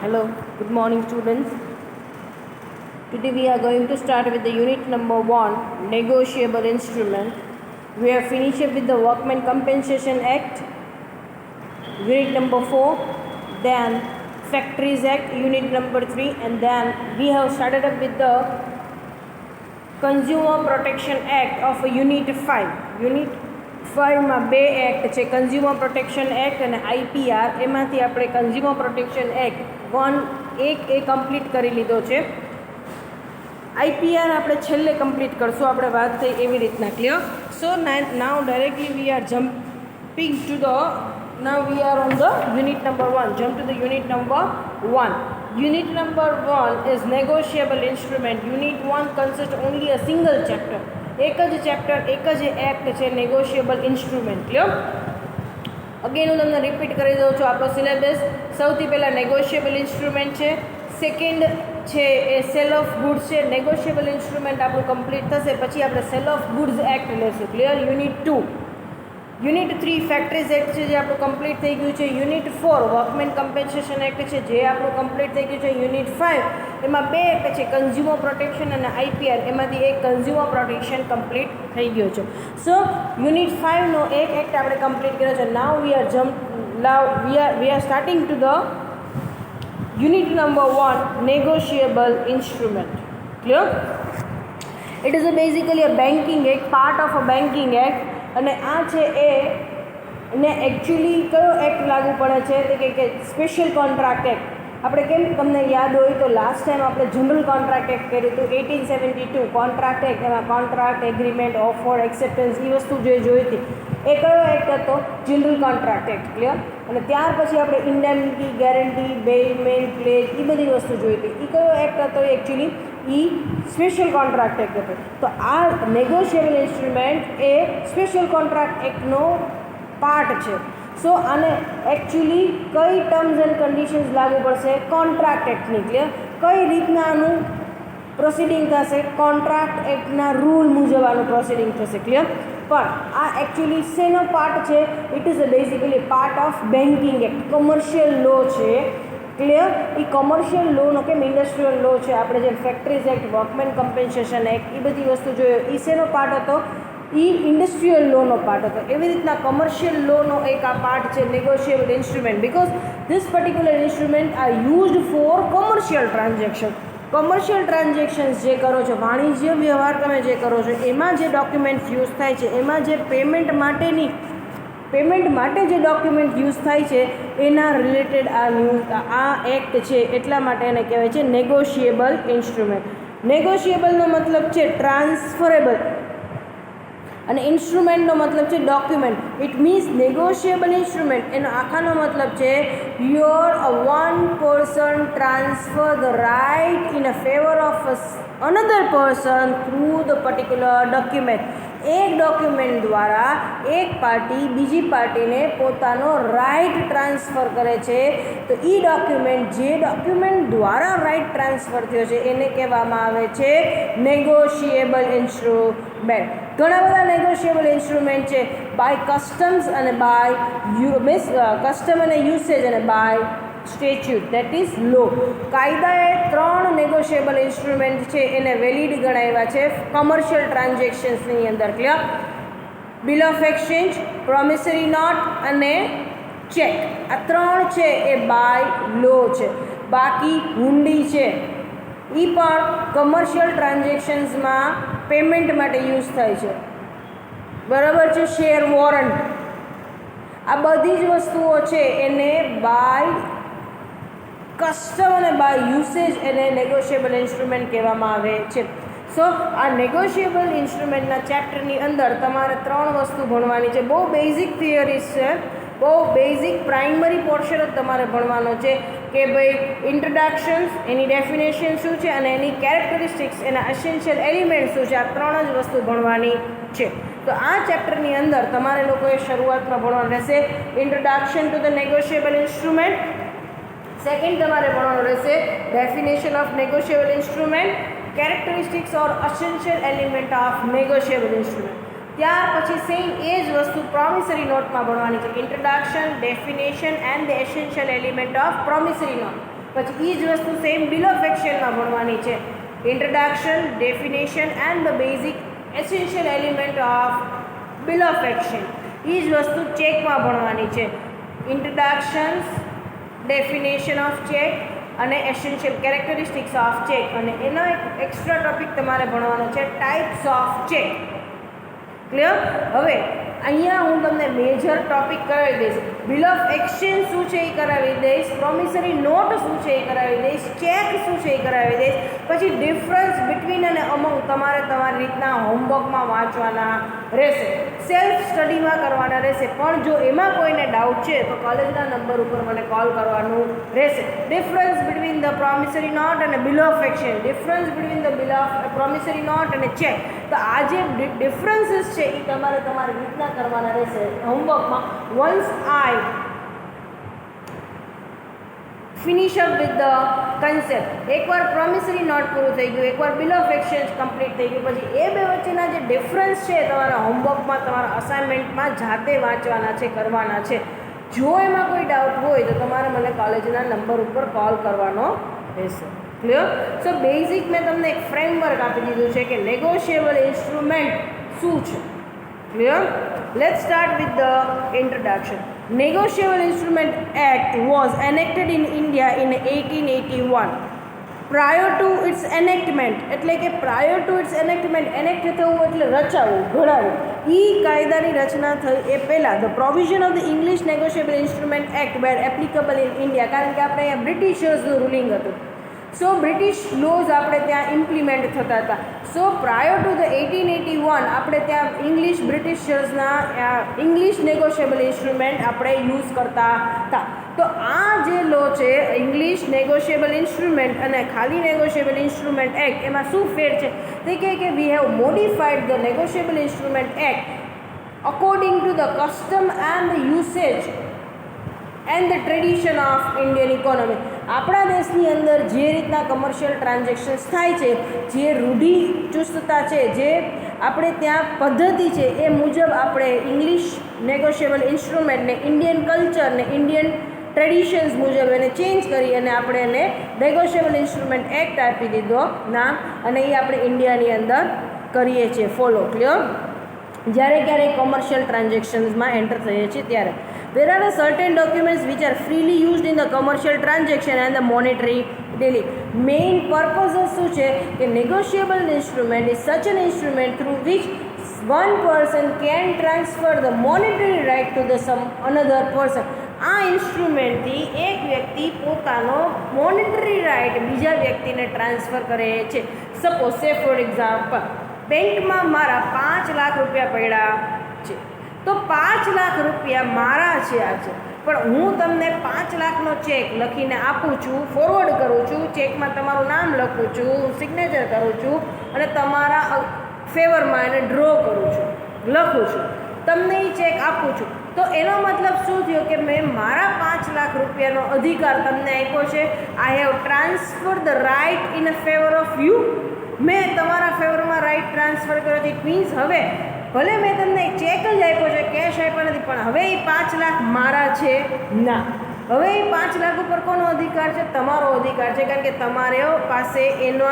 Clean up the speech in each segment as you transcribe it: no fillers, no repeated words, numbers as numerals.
Hello, good morning students. Today we are going to start with the unit number 1, negotiable instrument. We have finished up with the Workmen Compensation Act, unit number 4, then Factories Act, unit number 3, and then we have started up with the Consumer Protection Act of unit 5. Unit 5માં બે act છે, consumer protection act અને IPR. એમાંથી આપણે consumer protection act એક complete કરી લીધો છે. IPR આપણે છેલ્લે કમ્પ્લીટ કરશું, આપણે વાત થઈ એવી રીતના clear. So now directly we are jumping to the now we are on the unit number 1. Jump two the unit number 1. Unit number 1 is negotiable instrument. Unit 1 consists only a single chapter. એક જ chapter, એક જ act છે negotiable instrument. Clear? Again હું તમને repeat કરી દઉં છું આપણો સિલેબસ. સૌથી પહેલાં નેગોશિયેબલ ઇન્સ્ટ્રુમેન્ટ છે, સેકન્ડ છે એ સેલ ઓફ ગુડ્સ છે. નેગોશિયેબલ ઇન્સ્ટ્રુમેન્ટ આપણું કમ્પ્લીટ થશે પછી આપણે સેલ ઓફ ગુડ્સ એક્ટ લેશું. Clear? Unit 2. Unit 3 factories act છે જે આપણું કમ્પ્લીટ થઈ ગયું છે. યુનિટ 4 વર્કમેન કમ્પેન્સેશન એક્ટ છે જે આપણું કમ્પ્લીટ થઈ ગયું છે. યુનિટ 5 એમાં બે એક્ટ છે, કન્ઝ્યુમર પ્રોટેક્શન અને આઈપીઆર. એમાંથી એક કન્ઝ્યુમર પ્રોટેક્શન કમ્પ્લીટ થઈ ગયો છે. સો યુનિટ 5નો એક એક્ટ આપણે કમ્પ્લીટ કર્યો છે. Now we are starting to the unit number 1, negotiable instrument. Clear? It is basically a banking act, part of a banking act. અને આ છે એ ને એકચ્યુઅલી કયો એક્ટ લાગુ પડે છે કે સ્પેશિયલ કોન્ટ્રાક્ટ એક્ટ. આપણે કેમ તમને યાદ હોય તો લાસ્ટ ટાઈમ આપણે જનરલ કોન્ટ્રાક્ટ એક્ટ કર્યું હતું 1872 કોન્ટ્રાક્ટ એક્ટ. એમાં કોન્ટ્રાક્ટ, એગ્રીમેન્ટ, ઓફર, એક્સેપ્ટન્સ એ વસ્તુ જે જોઈ હતી એ કયો એક્ટ હતો? General contract act. ક્લિયર? અને ત્યાર પછી આપણે ઇન્ડેમનિટી, ગેરંટી, બેઇમેન્ટ, પ્લેજ એ બધી વસ્તુ જોઈ હતી. એ કયો એક્ટ હતો? એકચ્યુઅલી સ્પેશિયલ કોન્ટ્રાક્ટ એક્ટ હતો. તો આ નેગોશિયેબલ ઇન્સ્ટ્રુમેન્ટ એ સ્પેશિયલ કોન્ટ્રાક્ટ એક્ટનો પાર્ટ છે. સો આને એકચ્યુઅલી કઈ ટર્મ્સ એન્ડ કન્ડિશન્સ લાગુ પડશે? કોન્ટ્રાક્ટ એક્ટની. ક્લિયર? કઈ રીતના આનું પ્રોસિડિંગ થશે? કોન્ટ્રાક્ટ એક્ટના રૂલ મુજબ આનું પ્રોસિડિંગ થશે. ક્લિયર? પણ આ એકચ્યુઅલી શેનો પાર્ટ છે? It is basically part of banking act, commercial law છે. ક્લિયર? એ કોમર્શિયલ લોનો કેમ ઇન્ડસ્ટ્રીયલ લો છે, આપણે જે factories act, workman compensation act એ બધી વસ્તુ જોયો, એ શેનો પાર્ટ હતો? એ ઇન્ડસ્ટ્રીયલ લોનો પાર્ટ હતો. એવી રીતના કોમર્શિયલ લોનો એક આ પાર્ટ છે negotiable instrument. Because this particular instrument are used four commercial transaction. Commercial transactions જે કરો છો, વાણિજ્ય વ્યવહાર તમે જે કરો છો, એમાં જે ડોક્યુમેન્ટ્સ યુઝ થાય છે, એમાં જે પેમેન્ટ માટે જે ડોક્યુમેન્ટ યુઝ થાય છે એના રિલેટેડ આ એક્ટ છે. એટલા માટે એને કહેવાય છે નેગોશિયેબલ ઇન્સ્ટ્રુમેન્ટ. નેગોશિયેબલનો મતલબ છે ટ્રાન્સફરેબલ અને ઇન્સ્ટ્રુમેન્ટનો મતલબ છે document. It means negotiable instrument એનો આખાનો મતલબ છે your one person transfer the right in a favour of another person through the particular document. એક ડોક્યુમેન્ટ દ્વારા એક પાર્ટી બીજી પાર્ટીને પોતાનો રાઇટ ટ્રાન્સફર કરે છે. તો એ ડોક્યુમેન્ટ જે ડોક્યુમેન્ટ દ્વારા રાઇટ ટ્રાન્સફર થયો છે એને કહેવામાં આવે છે નેગોશિયેબલ ઇન્સ્ટ્રુમેન્ટ. ઘણા બધા નેગોશિયેબલ ઇન્સ્ટ્રુમેન્ટ છે. બાય કસ્ટમ્સ અને બાય કસ્ટમ અને યુસેજ અને by statute, that is law. કાયદાએ 3 નેગોશિયેબલ ઇન્સ્ટ્રુમેન્ટ છે એને વેલિડ ગણાવ્યા છે કોમર્શિયલ ટ્રાન્ઝેક્શન્સની અંદર. Clear? Bill of exchange, promissory note અને ચેક. આ 3 છે એ બાય લો છે. બાકી હુંડી છે એ પણ કોમર્શિયલ ટ્રાન્ઝેક્શન્સમાં પેમેન્ટ માટે યુઝ થાય છે. બરાબર છે? શેર વોરંટ, આ બધી જ વસ્તુઓ છે એને બાય કસ્ટમ અને બાય યુસેજ એને નેગોશિયેબલ ઇન્સ્ટ્રુમેન્ટ કહેવામાં આવે છે. સો આ નેગોશિયેબલ ઇન્સ્ટ્રુમેન્ટના ચેપ્ટરની અંદર તમારે 3 વસ્તુ ભણવાની છે. બહુ બેઝિક થિયરીઝ છે, બહુ બેઝિક પ્રાઇમરી પોર્શન જ તમારે ભણવાનો છે કે ભાઈ ઇન્ટ્રોડક્શન્સ, એની ડેફિનેશન શું છે અને એની કેરેક્ટરિસ્ટિક્સ, એના એસેન્શિયલ એલિમેન્ટ શું છે. આ 3 જ વસ્તુ ભણવાની છે. તો આ ચેપ્ટરની અંદર તમારે લોકોએ શરૂઆતમાં ભણવાનું રહેશે introduction to the negotiable instrument. Second તમારે ભણવાનું રહેશે definition of negotiable instrument, characteristics or essential element of negotiable instrument. ત્યાર પછી સેમ એ જ વસ્તુ પ્રોમિસરી નોટમાં ભણવાની છે. Introduction, definition and the essential element of promissory note. પછી એ જ વસ્તુ સેમ બિલ ઓફ એક્શનમાં ભણવાની છે. Introduction, definition and the basic essential element of bill of action. એ જ વસ્તુ ચેકમાં ભણવાની છે. ઇન્ટ્રોડક્શન્સ, ડેફિનેશન ઓફ ચેક અને એસેન્શિયલ કેરેક્ટરિસ્ટિક્સ ઓફ ચેક. અને એનો એક એક્સ્ટ્રા ટોપિક તમારે ભણવાનો છે ટાઈપ્સ ઓફ ચેક. ક્લિયર? હવે અહીંયા હું તમને મેજર ટોપિક કરાવી દઈશ. બિલ ઓફ એક્શન શું છે એ કરાવી દઈશ, પ્રોમિસરી નોટ શું છે એ કરાવી દઈશ, ચેક શું છે એ કરાવી દઈશ. પછી ડિફરન્સ બિટવીન અને અમંગ તમારે તમારી રીતના હોમવર્કમાં વાંચવાના રહેશે, સેલ્ફ સ્ટડીમાં કરવાના રહેશે. પણ જો એમાં કોઈને ડાઉટ છે તો કોલેજના નંબર ઉપર મને કોલ કરવાનું રહેશે. Difference between the promissory note અને bill of action, difference between the bill of promissory note અને ચેક. તો આ જે ડિફરન્સીસ છે એ તમારે તમારી રીતના કરવાના રહેશે હોમવર્કમાં. Once I finish up with the concept, એકવાર પ્રોમિસરી નોટ પૂરું થઈ ગયું, એકવાર બિલ ઓફ એક્સચેન્જ કમ્પ્લીટ થઈ ગયું, પછી એ બે વચ્ચેના જે ડિફરન્સ છે તમારા હોમવર્કમાં, તમારા અસાઇનમેન્ટમાં જાતે વાંચવાના છે, કરવાના છે. જો એમાં કોઈ ડાઉટ હોય તો તમારે મને કોલેજના નંબર ઉપર કોલ કરવાનો રહેશે. ક્લિયર? સો બેઝિક મેં તમને એક ફ્રેમવર્ક આપી દીધું છે કે નેગોશિયેબલ ઇન્સ્ટ્રુમેન્ટ શું છે. Clear? Let's start with the introduction. Negotiable Instrument Act was enacted in India in 1881. Prior to its enactment, એટલે કે prior to its enactment, enact થવું એટલે રચાવવું, ઘડાવવું. એ કાયદાની રચના થઈ એ પહેલાં the provision of the English Negotiable Instrument Act were applicable in India. કારણ કે આપણે અહીંયા બ્રિટિશર્સનું રૂલિંગ હતું. સો બ્રિટિશ લોઝ આપણે ત્યાં ઇમ્પ્લિમેન્ટ થતા હતા. સો પ્રાયર ટુ ધ 1881 આપણે ત્યાં ઇંગ્લિશ બ્રિટિશર્સના ઇંગ્લિશ નેગોશિયેબલ ઇન્સ્ટ્રુમેન્ટ આપણે યુઝ કરતા હતા. તો આ જે લો છે ઇંગ્લિશ નેગોશિયેબલ ઇન્સ્ટ્રુમેન્ટ અને ખાલી નેગોશિયેબલ ઇન્સ્ટ્રુમેન્ટ એક્ટ, એમાં શું ફેર છે તે કહે કે we have modified the negotiable instrument act according to the custom and the usage and the tradition of Indian economy. આપણા દેશની અંદર જે રીતના કમર્શિયલ ટ્રાન્ઝેક્શન્સ થાય છે, જે રૂઢિચુસ્તતા છે, જે આપણે ત્યાં પદ્ધતિ છે, એ મુજબ આપણે ઇંગ્લિશ નેગોશિયેબલ ઇન્સ્ટ્રુમેન્ટને ઇન્ડિયન કલ્ચરને ઇન્ડિયન ટ્રેડિશન્સ મુજબ એને ચેન્જ કરી અને આપણે એને નેગોશિયેબલ ઇન્સ્ટ્રુમેન્ટ એક્ટ આપી દીધો નામ, અને એ આપણે ઇન્ડિયાની અંદર કરીએ છીએ ફોલો. ક્લિયર? જ્યારે ક્યારેય કોમર્શિયલ ટ્રાન્ઝેક્શન્સમાં એન્ટર થઈએ છીએ ત્યારે. There are certain documents which are freely used in the commercial transaction and the monetary dealing. Main purposes શું છે કે negotiable instrument is such an instrument through which one person can transfer the monetary right to the some another person. આ ઇન્સ્ટ્રુમેન્ટથી એક વ્યક્તિ પોતાનો monetary right બીજા વ્યક્તિને transfer કરે છે. સપોઝ સે ફોર એક્ઝામ્પલ બેંકમાં મારા 5 લાખ રૂપિયા પડ્યા છે, તો 5 લાખ રૂપિયા મારા છે આજે, પણ હું તમને 5 લાખનો ચેક લખીને આપું છું, ફોરવર્ડ કરું છું, ચેકમાં તમારું નામ લખું છું, સિગ્નેચર કરું છું અને તમારા ફેવરમાં એને ડ્રો કરું છું, લખું છું, તમને એ ચેક આપું છું. તો એનો મતલબ શું થયો કે મેં મારા 5 લાખ રૂપિયાનો અધિકાર તમને આપ્યો છે. I have transfer the right in a favour of you. મેં તમારા ફેવરમાં રાઇટ ટ્રાન્સફર કર્યો. ઇટ મીન્સ હવે ભલે મેં તમને એક ચેક જ આપ્યો છે, કેશ આપ્યો નથી, પણ હવે એ 5 લાખ મારા છે ના. હવે એ 5 લાખ ઉપર કોનો અધિકાર છે? તમારો અધિકાર છે, કારણ કે તમારે પાસે એનો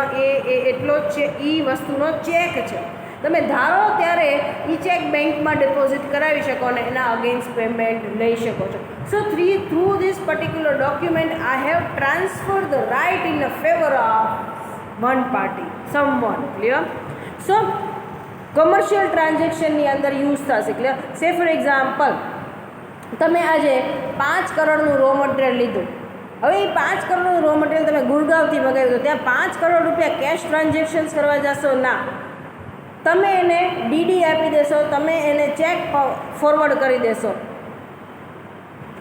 એટલો જ છે, એ વસ્તુનો ચેક છે. તમે ધારો ત્યારે એ ચેક બેંકમાં ડિપોઝિટ કરાવી શકો અને એના અગેન્સ્ટ પેમેન્ટ લઈ શકો છો. So through this particular document I have transfer the right in a favour of one party, someone. Clear? So commercial ટ્રાન્ઝેક્શનની અંદર યુઝ થશે. ક્લિયર? સે ફોર એક્ઝામ્પલ તમે આજે 5 કરોડનું રો મટીરિયલ લીધું. હવે એ 5 કરોડનું રો મટીરિયલ તમે ગુડગાંવથી મગાવ્યું, તો ત્યાં 5 કરોડ રૂપિયા કેશ ટ્રાન્ઝેક્શન્સ કરવા જશો ના. તમે એને ડીડી આપી દેશો, તમે એને ચેક ફોરવર્ડ કરી દેશો.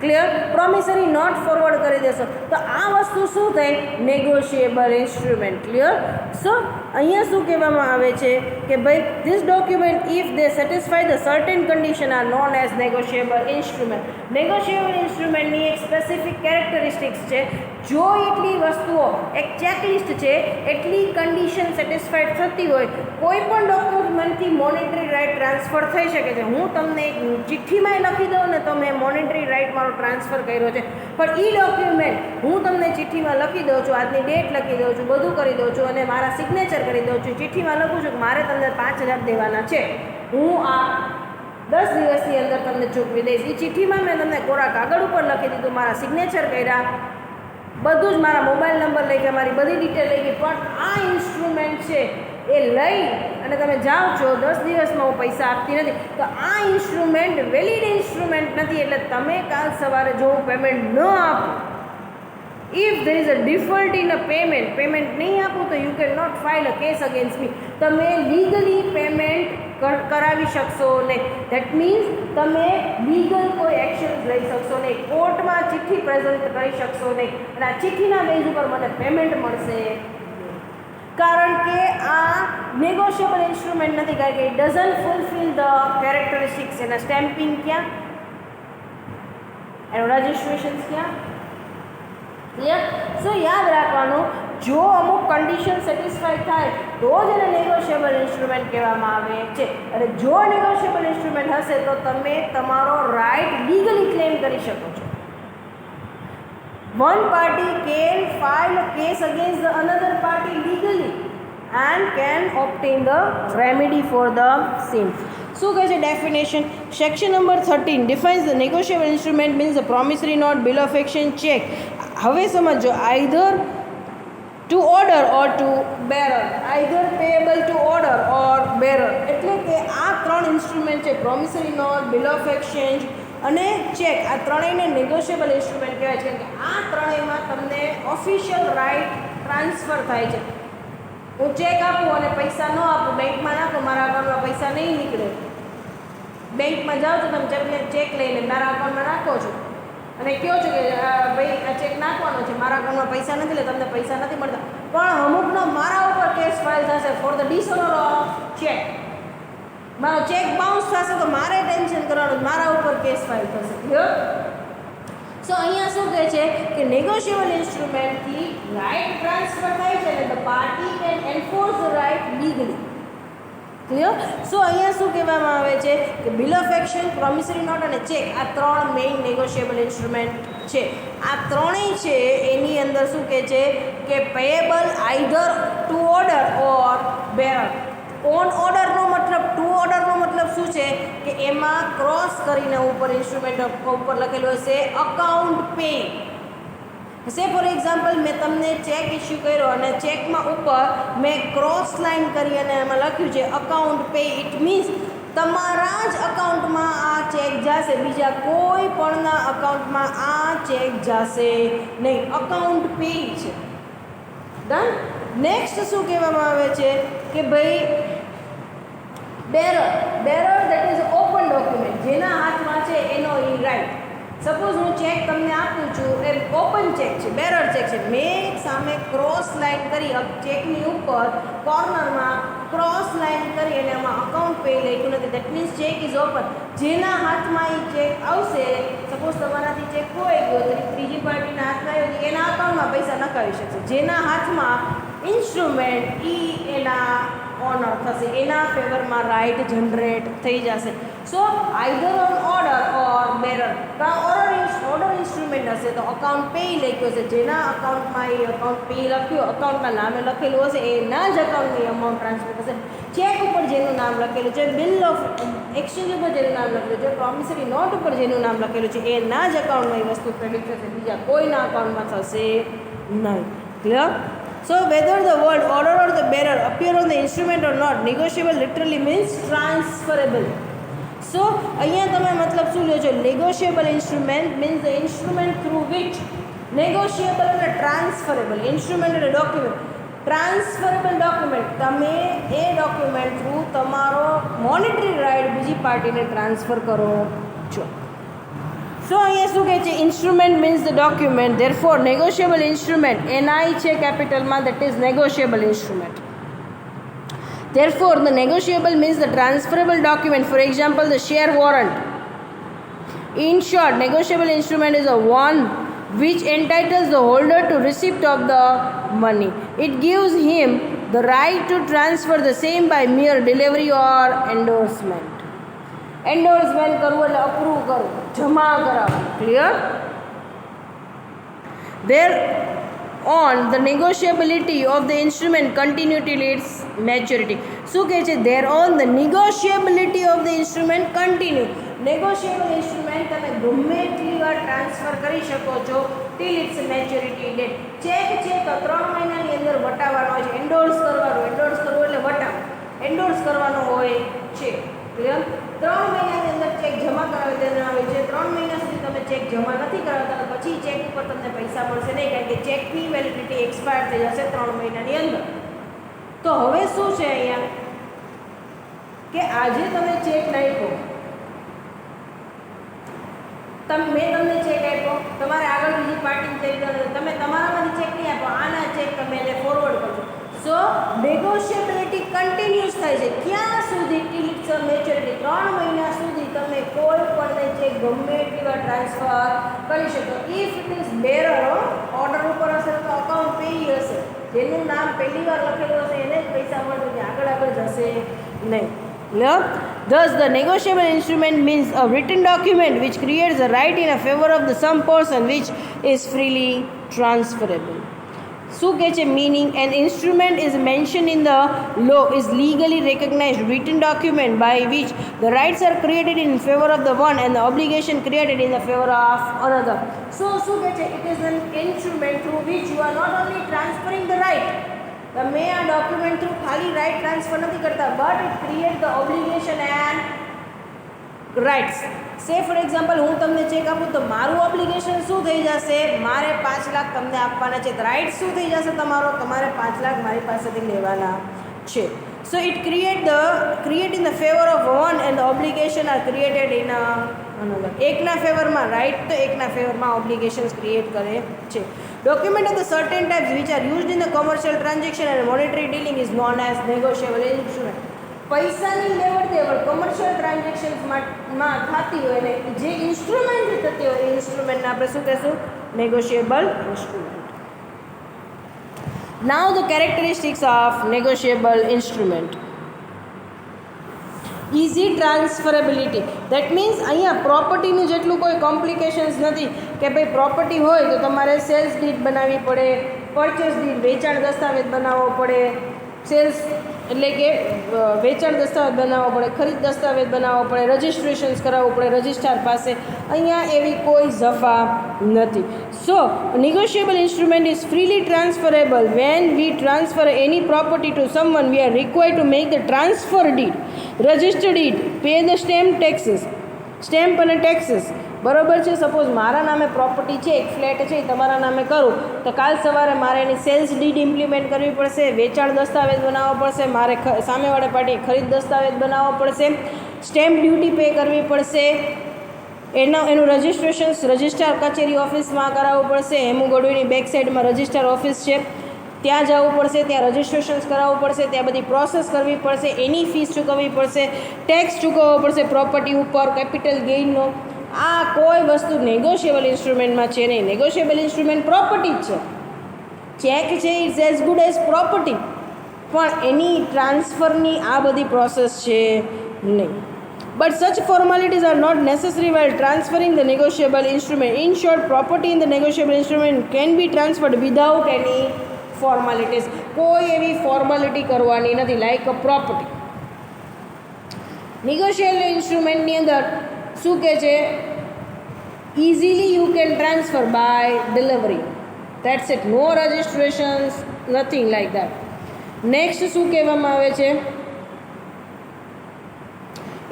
ક્લિયર? પ્રોમિસરી નોટ ફોરવર્ડ કરી દેશો. તો આ વસ્તુ શું થઈ? Negotiable instrument. ક્લિયર? સો અહીંયા શું કહેવામાં આવે છે કે ભાઈ this document if they satisfy the certain condition are known as negotiable instrument. Negotiable ઇન્સ્ટ્રુમેન્ટની એક સ્પેસિફિક કેરેક્ટરિસ્ટિક્સ છે જો એટલી વસ્તુઓ એક ચેકલિસ્ટ છે, એટલી કન્ડિશન સેટિસ્ફાઈડ થતી હોય, કોઈ પણ ડોક્યુમેન્ટથી મોનેટરી રાઇટ ટ્રાન્સફર થઈ શકે છે. હું તમને એક ચિઠ્ઠીમાં લખી દઉં ને તો મેં મોનેટરી રાઇટ મારો ટ્રાન્સફર કર્યો છે, પણ એ ડોક્યુમેન્ટ હું તમને ચિઠ્ઠીમાં લખી દઉં છું, આજની ડેટ લખી દઉં છું, બધું કરી દઉં છું અને મારા સિગ્નેચર કરી દઉં છું, ચિઠ્ઠીમાં લખું છું કે મારે તમને 5,000 દેવાના છે, હું આ 10 દિવસની અંદર તમને ચૂકવી દઈશ. એ ચિઠ્ઠીમાં મેં તમને કોરા કાગળ ઉપર લખી દીધું, મારા સિગ્નેચર કર્યા, બધું જ મારા મોબાઈલ નંબર લઈ ગયા, મારી બધી ડિટેલ લઈ ગઈ, પણ આ ઇન્સ્ટ્રુમેન્ટ છે એ લઈ અને તમે જાઓ છો 10 દિવસમાં હું પૈસા આપતી નથી, તો આ ઇન્સ્ટ્રુમેન્ટ વેલિડ ઇન્સ્ટ્રુમેન્ટ નથી. એટલે તમે કાલ સવારે જો હું પેમેન્ટ ન આપું, if there is a default in a payment નહીં આપું તો you can not file a case against me. તમે લીગલી પેમેન્ટ કરાવી શકશો નહીં. ધેટ મીન્સ તમે લીગલ કોઈ એક્શન લઈ શકશો નહીં, કોર્ટમાં ચિઠ્ઠી પ્રેઝન્ટ કરી શકશો નહીં અને આ ચિઠ્ઠીના બેઝ ઉપર મને પેમેન્ટ મળશે, કારણ કે આ નેગોશિયેબલ ઇન્સ્ટ્રુમેન્ટ નથી, કારણ કે it doesn't fulfil the characteristics. એના સ્ટેમ્પિંગ ક્યાં, એનું રજિસ્ટ્રેશન્સ ક્યાં, ક્લિયર? સો યાદ રાખવાનું, જો અમુક કન્ડિશન સેટિસ્ફાઈ થાય તો જ એને નેગોશિયેબલ ઇન્સ્ટ્રુમેન્ટ કહેવામાં આવે છે. અને જો નેગોશિયેબલ ઇન્સ્ટ્રુમેન્ટ હશે તો તમે તમારો રાઇટ લીગલી ક્લેમ કરી શકો છો. One party can file a case against the another party legally and can obtain the remedy for the same. શું કહે છે definition? Section number 13 defines the negotiable instrument means the promissory note, bill of exchange, check. હવે સમજો, either to order or to bearer, either payable to order or bearer. એટલે કે આ 3 instrument છે, promissory note, bill of exchange અને cheque. આ ત્રણેયને negotiable instrument કહેવાય છે, કે આ ત્રણેયમાં તમને ઓફિશિયલ રાઇટ ટ્રાન્સફર થાય છે. હું ચેક આપું અને પૈસા ન આપું, બેંકમાં નાખું, મારા અકાઉન્ટમાં પૈસા નહીં નીકળે. બેંકમાં જાઓ છો તમે ચેક લઈને મારા અકાઉન્ટમાં નાખો છો અને કહો છો કે ભાઈ આ ચેક નાખવાનો છે, મારા અકાઉન્ટમાં પૈસા નથી, એટલે તમને પૈસા નથી મળતા, પણ અમુકનો મારા ઉપર કેસ ફાઇલ થશે ફોર ધ ડિસઓનર ઓફ ચેક. મારો ચેક બાઉન્સ થશે તો મારે ટેન્શન કરવાનું, મારા ઉપર કેસ ફાઇલ થશે. ક્લિયર? સો અહીંયા શું કહે છે કે નેગોશિયેબલ ઇન્સ્ટ્રુમેન્ટથી રાઇટ ટ્રાન્સફર થાય છે અને the party can enforce the right legally. Clear? So અહીંયા શું કહેવામાં આવે છે કે bill of action, promissory note અને ચેક, આ 3 મેઇન નેગોશિયેબલ ઇન્સ્ટ્રુમેન્ટ છે. આ ત્રણેય છે એની અંદર શું કહે છે કે payable either to order or bearer. On ઓર્ડરનો મતલબ, ટુ ઓર્ડરનો મતલબ શું છે કે એમાં ક્રોસ કરીને ઉપર ઇન્સ્ટ્રુમેન્ટ ઉપર લખેલું હશે અકાઉન્ટ પે. સે ફોર એક્ઝામ્પલ, મેં તમને ચેક ઇસ્યુ કર્યો અને ચેકમાં ઉપર મેં ક્રોસ લાઇન કરી અને એમાં લખ્યું છે અકાઉન્ટ પે. ઇટ મીન્સ તમારા જ અકાઉન્ટમાં આ ચેક જશે, બીજા કોઈ પણના અકાઉન્ટમાં આ ચેક જશે નહીં. અકાઉન્ટ પે છે. ડન? નેક્સ્ટ શું કહેવામાં આવે છે કે ભાઈ bearer. Bearer that is open document, જેના હાથમાં છે એનો ઈ રાઇટ. સપોઝ હું ચેક તમને આપું છું, એ ઓપન ચેક છે, બેરર ચેક છે, મેં સામે ક્રોસ લાઇન કરી ચેકની ઉપર કોર્નરમાં ક્રોસ લાઇન કરી અને એમાં અકાઉન્ટ પે લખ્યું નથી. That means check is open. જેના હાથમાં એ ચેક આવશે, સપોઝ તમારાથી ચેક ખોવાઈ ગયો તો ત્રીજી પાર્ટીના હાથમાં આવ્યો, એના અકાઉન્ટમાં પૈસા નખાવી શકશે. જેના હાથમાં ઇન્સ્ટ્રુમેન્ટ એના ઓનર થશે, એના ફેવરમાં રાઇટ જનરેટ થઈ જશે. So either on order or bearer. Order instrument હશે તો અકાઉન્ટ પે લખ્યો હશે, જેના અકાઉન્ટમાં એ અકાઉન્ટ પે લખ્યું, અકાઉન્ટના નામે લખેલું હશે, એના જ અકાઉન્ટની અમાઉન્ટ ટ્રાન્સફર થશે. ચેક ઉપર જેનું નામ લખેલું છે, બિલ ઓફ એક્સચેન્જ ઉપર જેનું નામ લખેલું છે, પ્રોમિસરી નોટ ઉપર જેનું નામ લખેલું છે, એના જ અકાઉન્ટમાં એ વસ્તુ ક્રેડિટ થશે, બીજા કોઈના અકાઉન્ટમાં થશે નહીં. Clear? So whether the word order or the bearer appear on the instrument or not, negotiable literally means transferable. So અહીંયા તમે મતલબ શું લ્યો છો? negotiable instrument means the instrument through which negotiable and transferable instrument and a document. Transferable document, તમે એ document through તમારો monetary right બીજી પાર્ટીને ટ્રાન્સફર કરો છો. સો અહીંયા શું કહે છે? Instrument means the document, therefore negotiable instrument NI છે કેપિટલમાં, that is negotiable instrument. Therefore, the negotiable means the transferable document. For example, the share warrant. In short, negotiable instrument is a one which entitles the holder to receipt of the money. It gives him the right to transfer the same by mere delivery or endorsement. Endorsement કરવું એટલે approve કરવું, જમા કરાવવું. Clear? Thereon the negotiability of the instrument continue till its maturity. શું કહે છે? Thereon the negotiability of the instrument continue. Negotiable instrument તમે ગમે એટલી વાર ટ્રાન્સફર કરી શકો છો till its maturity date. Cheque છે તો 3 મહિનાની અંદર વટાવવાનો હોય છે. એન્ડોર્સ કરવાનું એટલે વટાવ એન્ડોર્સ કરવાનો હોય છે. ક્લિયર? 3 મહિનાની અંદર ચેક જમા કરાવી દેવાનો આવે છે. 3 મહિના સુધી તમે ચેક જમા નથી કરાવતા તો પછી ચેક ઉપર તમને પૈસા મળશે નહીં, કારણ કે ચેકની વેલિડિટી એક્સપાયર થઈ જશે 3 મહિનાની અંદર. તો હવે શું છે અહીંયા કે આજે તમે ચેક નાખ્યો, મેં તમને ચેક આપ્યો, તમારે આગળ બીજી પાર્ટી ચેક તમે તમારામાંથી ચેક નહીં આપો, આના ચેક તમે એને ફોરવર્ડ કરજો. સો નેગોશિયેબિલિટી કન્ટિન્યુઅસ થાય છે. ક્યાં સુધી? Teal its maturity. 3 મહિના સુધી તમે કોઈ પણ ચેક ગમે એટલી વાર ટ્રાન્સફર કરી શકો. If it is bearer, order ઉપર હશે તો અકાઉન્ટ પેયી હશે, જેનું નામ પહેલી વાર લખેલું હશે એને જ પૈસા મળશે, આગળ જશે નહીં. Thus, the negotiable instrument means a written document which creates a right in a favor of the some person which is freely transferable. શું કહે છે meaning? An instrument is mentioned in the law is legally recognized written document by which the rights are created in favor of the one and the obligation created in the favor of another. So શું કહે છે? It is an instrument through which you are not only transferring the right, તમે આ document through ખાલી right transfer નથી કરતા, but it create the obligation and rights. Say for example હું તમને ચેક આપું તો મારું ઓબ્લિગેશન શું થઈ જશે? મારે 5 લાખ તમને આપવાના છે. રાઇટ શું થઈ જશે તમારો? તમારે 5 લાખ મારી પાસેથી લેવાના છે. So it create in the favour of one and the obligation are created in another. એકના ફેવરમાં રાઇટ તો એકના ફેવરમાં ઓબ્લિગેશન્સ ક્રિએટ કરે છે. Document of the certain types which are used in the commercial transaction and monetary dealing is known as negotiable instrument. પૈસાની લેવડ દેવડ commercial ટ્રાન્ઝેક્શન્સમાં થતી હોય ને જે ઇન્સ્ટ્રુમેન્ટ થતી હોય એ ઇન્સ્ટ્રુમેન્ટને આપણે શું કહેશું? Negotiable instrument. Now the characteristics of negotiable instrument. Easy transferability. That means અહીંયા પ્રોપર્ટીનું જેટલું કોઈ કોમ્પ્લિકેશન્સ નથી કે ભાઈ પ્રોપર્ટી હોય તો તમારે સેલ્સ ડીડ બનાવવી પડે, પરચેસ ડીડ વેચાણ દસ્તાવેજ બનાવવો પડે, સેલ્સ એટલે કે વેચાણ દસ્તાવેજ બનાવવો પડે, ખરીદ દસ્તાવેજ બનાવવો પડે, રજિસ્ટ્રેશન્સ કરાવવું પડે રજિસ્ટ્રાર પાસે. અહીંયા એવી કોઈ ઝફા નથી. સો negotiable instrument is freely transferable. When we transfer any property to someone, we are required to make the transfer deed, register deed, pay the stamp અને taxes. બરાબર છે? સપોઝ મારા નામે પ્રોપર્ટી છે, એક ફ્લેટ છે, તમારા નામે કરું તો કાલ સવારે મારે એની સેલ્સ ડીડ ઇમ્પ્લિમેન્ટ કરવી પડશે, વેચાણ દસ્તાવેજ બનાવવો પડશે, મારે સામેવાળી પાર્ટીએ ખરીદ દસ્તાવેજ બનાવવો પડશે, સ્ટેમ્પ ડ્યુટી પે કરવી પડશે, એનું રજિસ્ટ્રેશન રજિસ્ટ્રાર કચેરી ઓફિસમાં કરાવવું પડશે. હેમુ ગઢવીની બેક સાઈડમાં રજિસ્ટ્રાર ઓફિસ છે, ત્યાં જવું પડશે, ત્યાં રજિસ્ટ્રેશન્સ કરાવવું પડશે, ત્યાં બધી પ્રોસેસ કરવી પડશે, એની ફીસ ચૂકવવી પડશે, ટેક્સ ચૂકવવો પડશે પ્રોપર્ટી ઉપર, કેપિટલ ગેઇનનો. આ કોઈ વસ્તુ નેગોશિયેબલ ઇન્સ્ટ્રુમેન્ટમાં છે નહીં. નેગોશિયેબલ ઇન્સ્ટ્રુમેન્ટ પ્રોપર્ટી જ છે. ચેક છે it's as good as property, પણ એની ટ્રાન્સફરની આ બધી પ્રોસેસ છે નહીં. But such formalities are not necessary while transferring the negotiable instrument. In short, property in the negotiable instrument can be transferred without any formalities. કોઈ એવી formality કરવાની નથી લાઈક અ પ્રોપર્ટી. negotiable instrumentની અંદર શું કહે છે? easily you can transfer by delivery. That's it. No registrations, nothing like that. Next શું કહેવામાં આવે છે?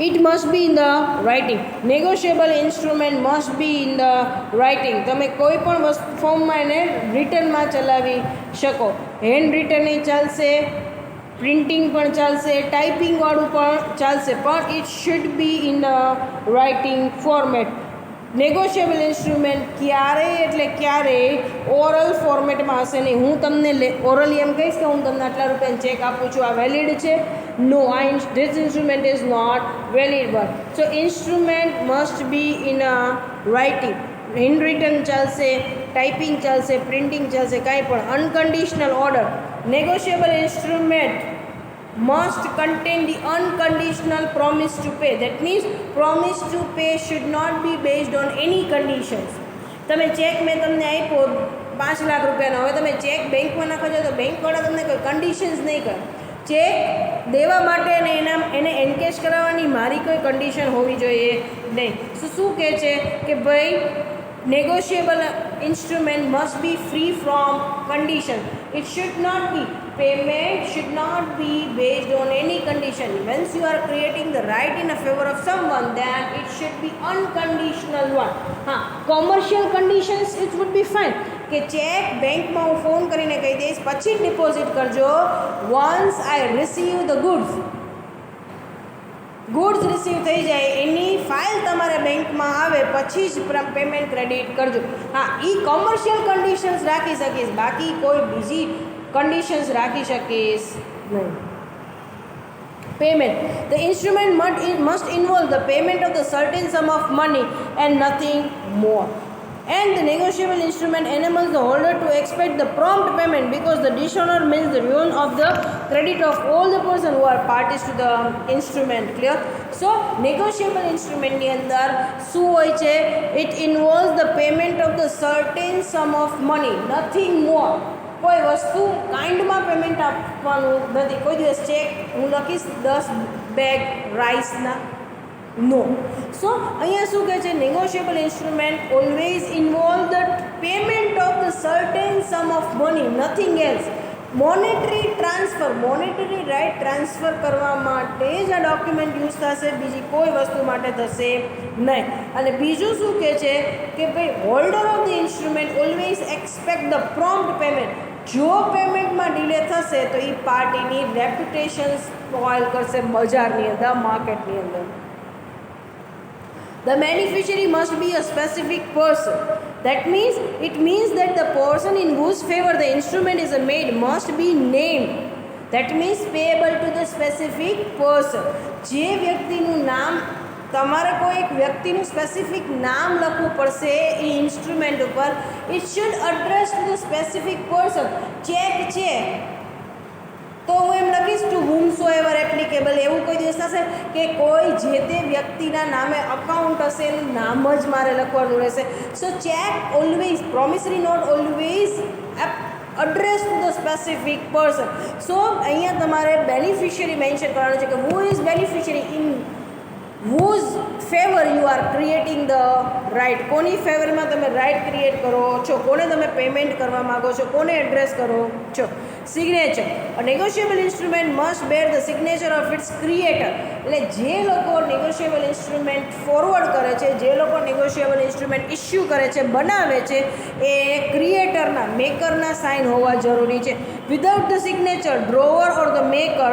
It must be in the writing. Negotiable instrument must be in the writing. તમે કોઈ પણ ફોર્મમાં એને રિટર્નમાં ચલાવી શકો. હેન્ડ રિટન ચાલશે, પ્રિન્ટિંગ પણ ચાલશે, ટાઈપિંગવાળું પણ ચાલશે, પણ it should be in the writing format. Negotiable instrument ક્યારેય એટલે ક્યારેય ઓરલ ફોર્મેટમાં હશે નહીં. હું તમને ઓરલી એમ કહીશ કે હું તમને આટલા રૂપિયાની ચેક આપું છું, આ વેલિડ છે? No, this instrument is not valid one. So instrument must be in a writing. Hand return ચાલશે, ટાઈપિંગ ચાલશે, પ્રિન્ટિંગ ચાલશે, કાંઈ પણ. Unconditional order, negotiable instrument must contain the unconditional promise to pay. That means promise to pay should not be based on any conditions. તમે check મેં તમને આપ્યો 5 લાખ રૂપિયાનો, હવે તમે ચેક બેંકમાં નાખો છો તો બેંકવાળા તમને કોઈ કન્ડિશન્સ નહીં કરે. ચેક દેવા માટે અને એને એનકેશ કરાવવાની મારી કોઈ કન્ડિશન હોવી જોઈએ નહીં. શું કહે છે કે ભાઈ negotiable instrument must be free from condition. It should not be, payment should not be based on any condition. Once you are creating the right in a favor of someone, then it should be unconditional one. Commercial conditions it would be fine. કે check બેંકમાં હું phone કરીને કહી દઈશ પછી deposit કરજો. Once I receive the goods receive થઈ જાય એની ફાઇલ તમારે બેંકમાં આવે પછી જ પેમેન્ટ ક્રેડિટ કરજો. એ કોમર્શિયલ કન્ડિશન્સ રાખી શકીશ, બાકી કોઈ બીજી કન્ડિશન્સ રાખી શકીશ નહીં. Payment. The instrument must involve the payment of the certain sum of money and nothing more. And the negotiable instrument enables the holder to expect the prompt payment because the dishonor means the ruin of the credit of all the person who are parties to the instrument. Clear? So negotiable instrument ની અંદર શું હોય છે? It involves the payment of the certain sum of money, nothing more. કોઈ વસ્તુ કાઇન્ડમાં payment આપવાનું નથી. કોઈ દિવસ ચેક હું લખીશ 10 બેગ રાઈસના, નો. સો અહીંયા શું કહે છે? Negotiable instrument always involve the payment of the certain sum of money, nothing else. Monetary transfer, monetary right transfer કરવા માટે જ આ ડોક્યુમેન્ટ યુઝ થશે, બીજી કોઈ વસ્તુ માટે થશે નહીં. અને બીજું શું કહે છે કે ભાઈ holder of the instrument always expect the prompt payment. જો પેમેન્ટમાં ડિલે થશે તો એ પાર્ટીની રેપ્યુટેશન સ્પોઇલ કરશે બજારની અંદર, માર્કેટની અંદર. The beneficiary must be a specific person. That means it means that the person in whose favor the instrument is made must be named. That means payable to the specific person. જે વ્યક્તિનું નામ, તમારે કોઈ એક વ્યક્તિનું specific નામ લખવું પડશે એ ઇન્સ્ટ્રુમેન્ટ ઉપર. It should address to the specific person. Check છે તો હું એમ લખીશ ટુ whomsoever applicable. એવું કોઈ દિવસ થશે કે કોઈ જે તે વ્યક્તિના નામે અકાઉન્ટ હશે એનું નામ જ મારે લખવાનું રહેશે. So cheque always, promissory note always address to the specific person. So અહીંયા તમારે બેનિફિશિયરી મેન્શન કરવાનું છે કે who is beneficiary, in whose favor you are creating the right. કોની ફેવરમાં તમે રાઇટ ક્રિએટ કરો છો, કોને તમે પેમેન્ટ કરવા માગો છો, કોને એડ્રેસ કરો છો. Signature. A negotiable instrument must bear the signature of its creator. એટલે જે લોકો નેગોશિયેબલ ઇન્સ્ટ્રુમેન્ટ ફોરવર્ડ કરે છે, જે લોકો નેગોશિયેબલ ઇન્સ્ટ્રુમેન્ટ ઇસ્યુ કરે છે, બનાવે છે, એ ક્રિએટરના, મેકરના સાઇન હોવા જરૂરી છે. Without the signature drawer or the maker,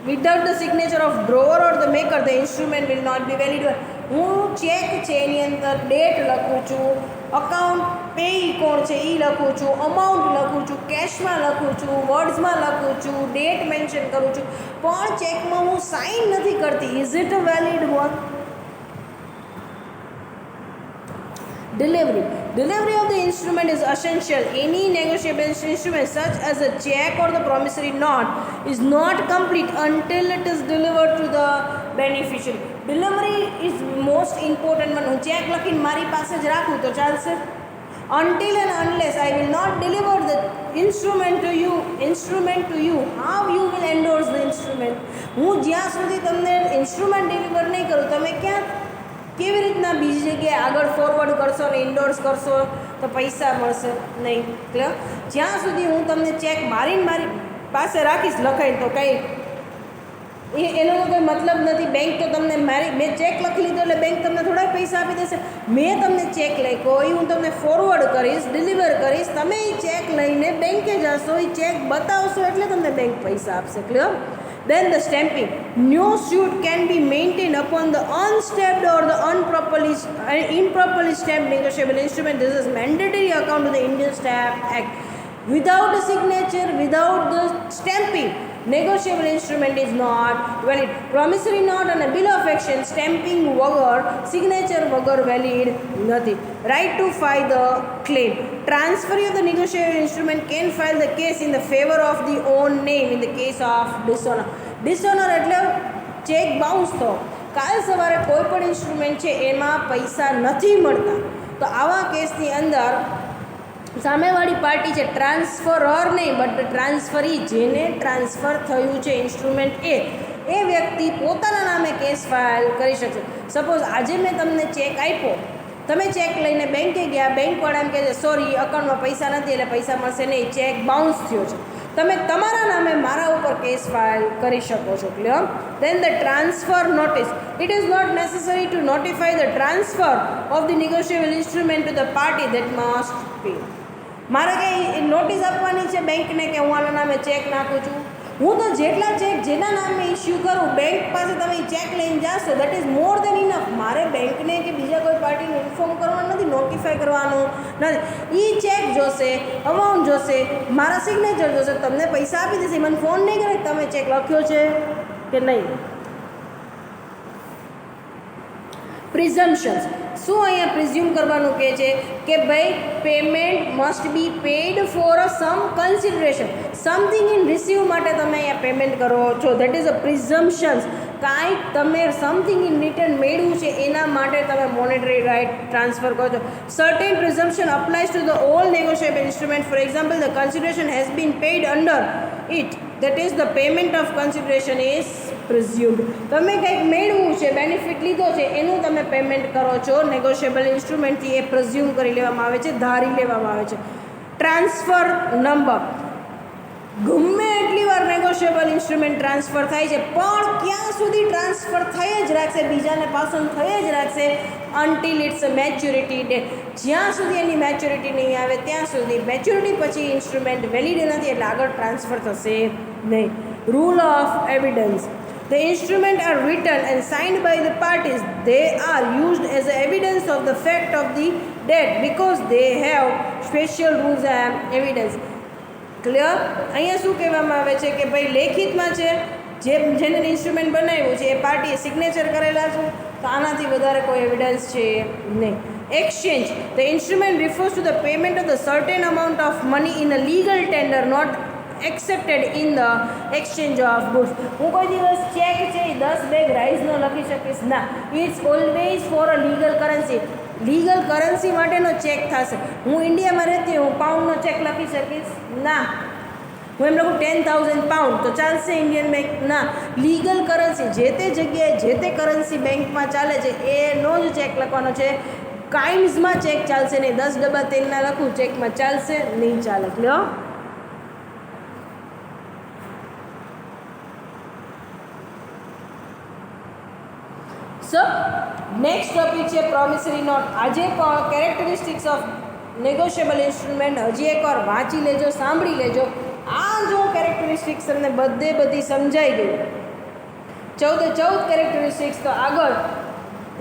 without the signature of drawer or the maker, the instrument will not be valid. હું ચેક છે એની અંદર ડેટ લખું છું, અકાઉન્ટ પેઈ કોણ છે એ લખું છું, અમાઉન્ટ લખું છું, કેશમાં લખું છું, વર્ડ્સમાં લખું છું, ડેટ મેન્શન કરું છું, પણ ચેકમાં હું સાઇન નથી કરતી. Is it a valid one? Delivery. Delivery of the instrument is essential. Any negotiable instrument such as a check or the promissory note is not complete until it is delivered to the beneficiary. Delivery is most important one. હું check લખીને મારી પાસે જ રાખું તો ચાલશે? Until and unless I will not deliver the instrument to you, how you will endorse the instrument? હું જ્યાં સુધી તમને ઇન્સ્ટ્રુમેન્ટ ડિલિવર નહીં કરું, તમે ક્યાં કેવી રીતના બીજી જગ્યાએ આગળ ફોરવર્ડ કરશો ને ઇન્ડોર્સ કરશો તો પૈસા મળશે નહીં. ક્લિયર? જ્યાં સુધી હું તમને ચેક મારી પાસે રાખીશ લખાઈને તો કંઈ એનો કોઈ મતલબ નથી. બેંક તો તમને મેં ચેક લખી લીધો એટલે બેંક તમને થોડાક પૈસા આપી દેશે. મેં તમને ચેક લખ્યો એ હું તમને ફોરવર્ડ કરીશ, ડિલિવર કરીશ, તમે એ ચેક લઈને બેંકે જશો, એ ચેક બતાવશો એટલે તમને બેંક પૈસા આપશે. Clear? Then the stamping. No suit can be maintained upon the unstamped or the improperly stamped negotiable instrument. This is mandatory according to the Indian Stamp Act. Without the signature, without the stamping, negotiable instrument is not valid. Promissory note અને bill of exchange stamping વગર signature વગર valid નથી. Right to file the claim. Transferee of the negotiable instrument can file the case in the favor of the own name in the case of dishonor. Dishonor એટલે check bounce થયો. કાલ સવારે કોઈ પણ instrument છે એમાં પૈસા નથી મળતા, તો આવા કેસની અંદર સામેવાળી પાર્ટી છે ટ્રાન્સફરર નહીં બટ ટ્રાન્સફરી, જેને ટ્રાન્સફર થયું છે ઇન્સ્ટ્રુમેન્ટ એ વ્યક્તિ પોતાના નામે કેસ ફાઇલ કરી શકશે. સપોઝ આજે મેં તમને ચેક આપ્યો, તમે ચેક લઈને બેંકે ગયા, બેંકવાળા એમ કહે છે સોરી અકાઉન્ટમાં પૈસા નથી એટલે પૈસા મળશે નહીં, ચેક બાઉન્સ થયો છે. તમે તમારા નામે મારા ઉપર કેસ ફાઇલ કરી શકો છો. Clear? Then the transfer notice. It is not necessary to notify the transfer of the negotiable instrument to the party that must pay. મારે કંઈ નોટિસ આપવાની છે બેંકને કે હું આના નામે ચેક નાખું છું? હું તો જેટલા ચેક જેના નામે ઇસ્યુ કરું, બેંક પાસે તમે ચેક લઈને જાશો, that is more than enough. મારે બેંકને કે બીજા કોઈ પાર્ટીને ઇન્ફોર્મ કરવાનું નથી, નોટિફાય કરવાનું નથી. એ ચેક જોશે, અમાઉન્ટ જોશે, મારા સિગ્નેચર જોશે, તમને પૈસા આપી દેશે. મને ફોન નહીં કરે તમે ચેક લખ્યો છે કે નહીં. પ્રિઝમ્પશન્સ. શું અહીંયા પ્રિઝ્યુમ કરવાનું કહે છે કે ભાઈ payment must be paid for a sum consideration. Something in receive માટે તમે અહીંયા પેમેન્ટ કરો છો, દેટ ઇઝ અ પ્રિઝમ્પશન્સ. કાંઈક તમે સમથિંગ ઇન રિટર્ન મેળવ્યું છે એના માટે તમે મોનેટરી રાઇટ ટ્રાન્સફર કરો છો. Certain presumption applies to the all negotiable instrument. For example, the consideration has been paid under it, that is the payment of consideration is presumed. તમે કંઈક મેળવ્યું છે, બેનિફિટ લીધો છે, એનું તમે પેમેન્ટ કરો છો નેગોશિયેબલ ઇન્સ્ટ્રુમેન્ટથી. એ પ્રિઝ્યુમ કરી લેવામાં આવે છે, ધારી લેવામાં આવે છે. Transfer number. ગમે એટલી વાર નેગોશિયેબલ ઇન્સ્ટ્રુમેન્ટ ટ્રાન્સફર થાય છે, પણ ક્યાં સુધી ટ્રાન્સફર થઈ જ રાખશે, બીજાને પાસન થઈ જ રાખશે, અન્ટિલ ઇટ્સ મેચ્યોરિટી ડેટ. જ્યાં સુધી એની મેચ્યોરિટી નહીં આવે ત્યાં સુધી. મેચ્યોરિટી પછી ઇન્સ્ટ્રુમેન્ટ વેલિડ નથી એટલે આગળ ટ્રાન્સફર થશે નહીં. Rule of evidence. The instruments are written and signed by the parties. They are used as evidence of the fact of the debt because they have special rules and evidence. Clear? અહીંયા શું કહેવામાં આવે છે કે ભાઈ લેખિતમાં છે, જેને ઇન્સ્ટ્રુમેન્ટ બનાવ્યું છે એ પાર્ટીએ સિગ્નેચર કરેલા છે, તો આનાથી વધારે કોઈ એવિડન્સ છે નહીં. Exchange. The instrument refers to the payment of the certain amount of money in a legal tender not accepted in the exchange of goods. હું કોઈ દિવસ ચેક છે એ 10 બેગ રાઈસનો લખી શકીશ ના. It's always for a legal currency. Legal currency માટેનો cheque થશે. હું ઇન્ડિયામાં રહેતી હું પાઉન્ડનો ચેક લખી શકીશ ના. હું એમ લખું 10,000 પાઉન્ડ તો ચાલશે ઇન્ડિયન બેંક ના. લીગલ કરન્સી જે તે જગ્યાએ જે તે કરન્સી બેંકમાં ચાલે છે એનો જ ચેક લખવાનો છે. કાઇન્ડ્સમાં ચેક ચાલશે નહીં. 10 ડબ્બા તેલના લખું ચેકમાં ચાલશે નહીં, ચાલે. ક્લિયર? સો નેક્સ્ટ ટોપિક છે પ્રોમિસરી નોટ. આજે કેરેક્ટરિસ્ટિક્સ ઓફ નેગોશિયેબલ ઇન્સ્ટ્રુમેન્ટ હજી એકવાર વાંચી લેજો, સાંભળી લેજો. આ જો કેરેક્ટરિસ્ટિક્સ તમને બધી સમજાઈ ગઈ. 14 કેરેક્ટરિસ્ટિક્સ. તો આગળ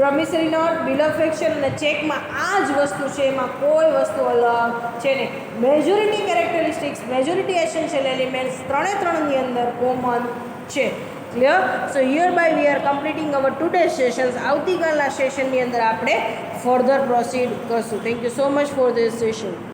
promissory note, bill of action અને ચેકમાં આ જ વસ્તુ છે, એમાં કોઈ વસ્તુ અલગ છે નહીં. Majority characteristics, majority essential elements ત્રણની અંદર કોમન છે. Clear? So hereby we are completing our today sessions. આવતીકાલના સેશનની અંદર આપણે ફર્ધર પ્રોસીડ કરશું. Thank you so much for this session.